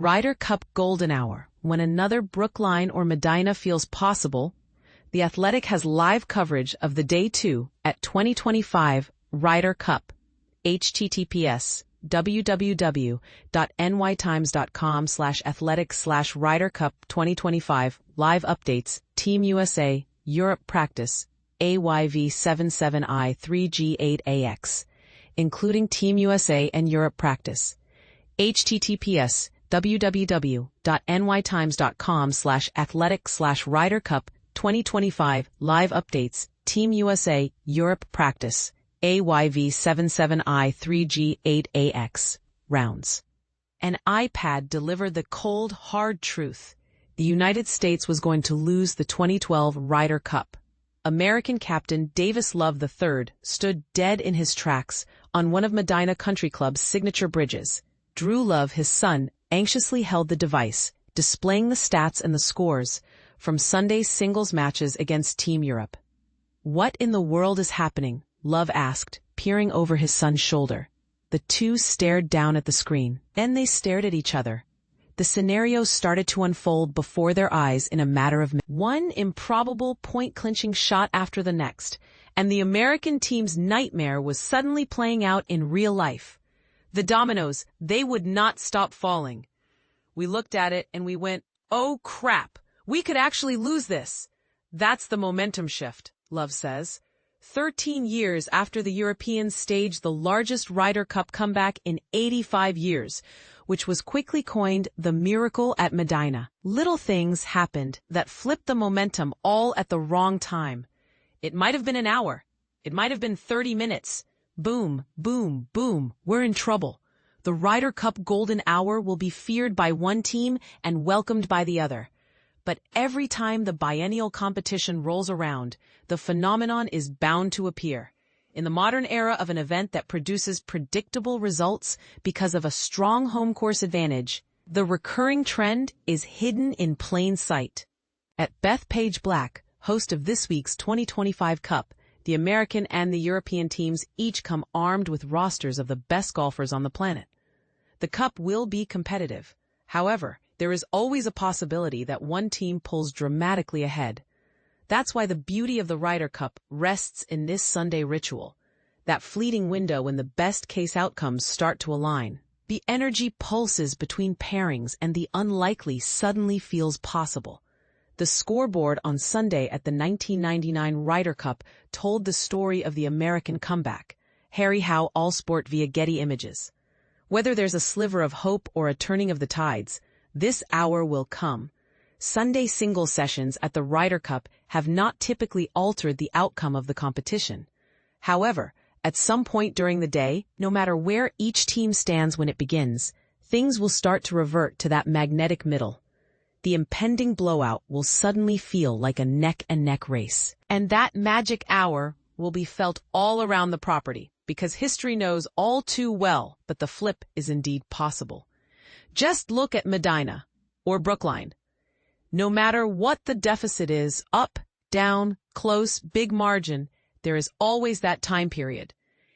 Ryder Cup Golden Hour. When another Brookline or Medinah feels possible, The Athletic has live coverage of the Day 2 at 2025 Ryder Cup. https www.nytimes.com/athletic/Ryder Cup 2025 live updates. Team USA Europe practice AYV77I3G8AX, including Team USA and Europe practice. https www.nytimes.com/athletic/Ryder Cup 2025 live updates. Team USA Europe practice AYV77I3G8AX rounds. An iPad delivered the cold, hard truth. The United States was going to lose the 2012 Ryder Cup. American captain Davis Love III stood dead in his tracks on one of Medinah Country Club's signature bridges. Drew Love, his son, anxiously held the device, displaying the stats and the scores from Sunday's singles matches against Team Europe. "What in the world is happening?" Love asked, peering over his son's shoulder. The two stared down at the screen. Then they stared at each other. The scenario started to unfold before their eyes in a matter of minutes. One improbable point-clinching shot after the next, and the American team's nightmare was suddenly playing out in real life. The dominoes, they would not stop falling. "We looked at it and we went, oh crap, we could actually lose this." "That's the momentum shift," Love says. 13 years after the Europeans staged the largest Ryder Cup comeback in 85 years, which was quickly coined the miracle at Medinah. Little things happened that flipped the momentum all at the wrong time. It might have been an hour. It might have been 30 minutes. Boom, boom, boom, we're in trouble. The Ryder Cup Golden Hour will be feared by one team and welcomed by the other. But every time the biennial competition rolls around, the phenomenon is bound to appear. In the modern era of an event that produces predictable results because of a strong home course advantage, the recurring trend is hidden in plain sight. At Bethpage Black, host of this week's 2025 Cup, the American and the European teams each come armed with rosters of the best golfers on the planet. The Cup will be competitive. However, there is always a possibility that one team pulls dramatically ahead. That's why the beauty of the Ryder Cup rests in this Sunday ritual, that fleeting window when the best-case outcomes start to align. The energy pulses between pairings and the unlikely suddenly feels possible. The scoreboard on Sunday at the 1999 Ryder Cup told the story of the American comeback. Harry Howe Allsport via Getty Images. Whether there's a sliver of hope or a turning of the tides, this hour will come. Sunday single sessions at the Ryder Cup have not typically altered the outcome of the competition. However, at some point during the day, no matter where each team stands when it begins, things will start to revert to that magnetic middle. The impending blowout will suddenly feel like a neck-and-neck race. And that magic hour will be felt all around the property, because history knows all too well that the flip is indeed possible. Just look at Medinah or Brookline. No matter what the deficit is, up, down, close, big margin, there is always that time period.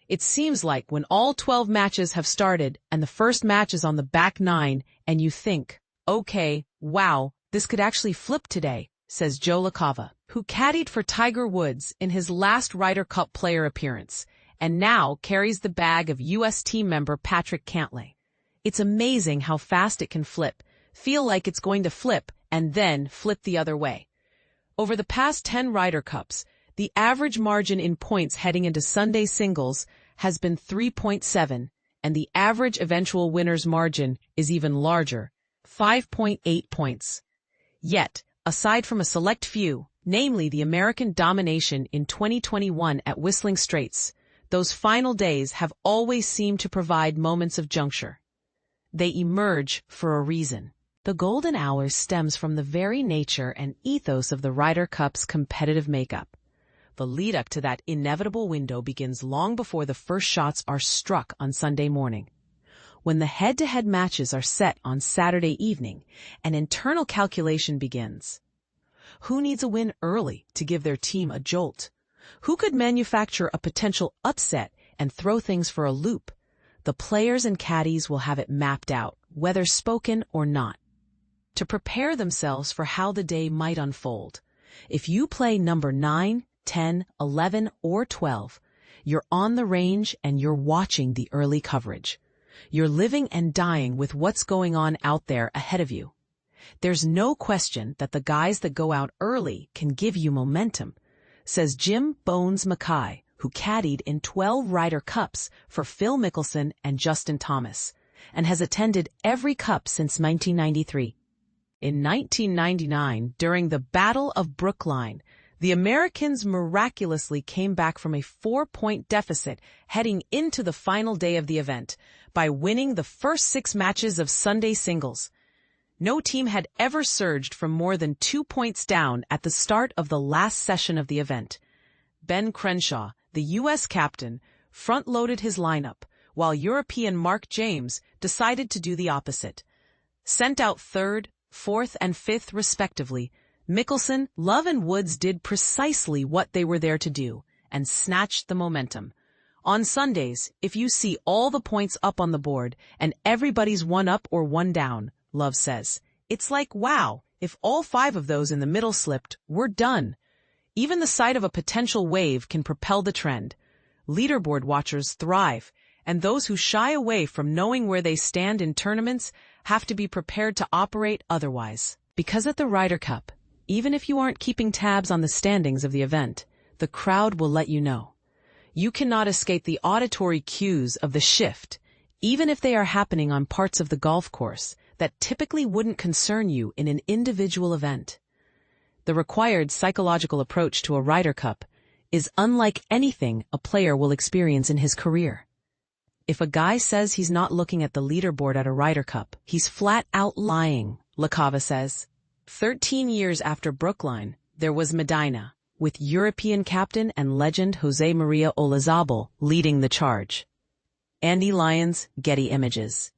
It seems like when all 12 matches have started and the first match is on the back nine and you think, okay, wow, this could actually flip today, says Joe LaCava, who caddied for Tiger Woods in his last Ryder Cup player appearance and now carries the bag of U.S. team member Patrick Cantlay. It's amazing how fast it can flip, feel like it's going to flip, and then flip the other way. Over the past 10 Ryder Cups, the average margin in points heading into Sunday singles has been 3.7, and the average eventual winner's margin is even larger, 5.8 points. Yet, aside from a select few, namely the American domination in 2021 at Whistling Straits, those final days have always seemed to provide moments of juncture. They emerge for a reason. The golden hour stems from the very nature and ethos of the Ryder Cup's competitive makeup. The lead-up to that inevitable window begins long before the first shots are struck on Sunday morning. When the head-to-head matches are set on Saturday evening, an internal calculation begins. Who needs a win early to give their team a jolt? Who could manufacture a potential upset and throw things for a loop? The players and caddies will have it mapped out, whether spoken or not, to prepare themselves for how the day might unfold. If you play number 9, 10, 11, or 12, you're on the range and you're watching the early coverage. You're living and dying with what's going on out there ahead of you. There's no question that the guys that go out early can give you momentum, says Jim Bones Mackay, who caddied in 12 Ryder Cups for Phil Mickelson and Justin Thomas, and has attended every cup since 1993. In 1999, during the Battle of Brookline, the Americans miraculously came back from a 4-point deficit heading into the final day of the event by winning the first 6 matches of Sunday singles. No team had ever surged from more than 2 points down at the start of the last session of the event. Ben Crenshaw, the U.S. captain, front-loaded his lineup, while European Mark James decided to do the opposite. Sent out 3rd, 4th, and 5th respectively, Mickelson, Love, and Woods did precisely what they were there to do, and snatched the momentum. On Sundays, if you see all the points up on the board and everybody's 1 up or 1 down, Love says, it's like, wow, if all 5 of those in the middle slipped, we're done. Even the sight of a potential wave can propel the trend. Leaderboard watchers thrive, and those who shy away from knowing where they stand in tournaments have to be prepared to operate otherwise. Because at the Ryder Cup, even if you aren't keeping tabs on the standings of the event, the crowd will let you know. You cannot escape the auditory cues of the shift, even if they are happening on parts of the golf course that typically wouldn't concern you in an individual event. The required psychological approach to a Ryder Cup is unlike anything a player will experience in his career. If a guy says he's not looking at the leaderboard at a Ryder Cup, he's flat out lying, LaCava says. 13 years after Brookline, there was Medinah, with European captain and legend Jose Maria Olazabal leading the charge. Andy Lyons, Getty Images.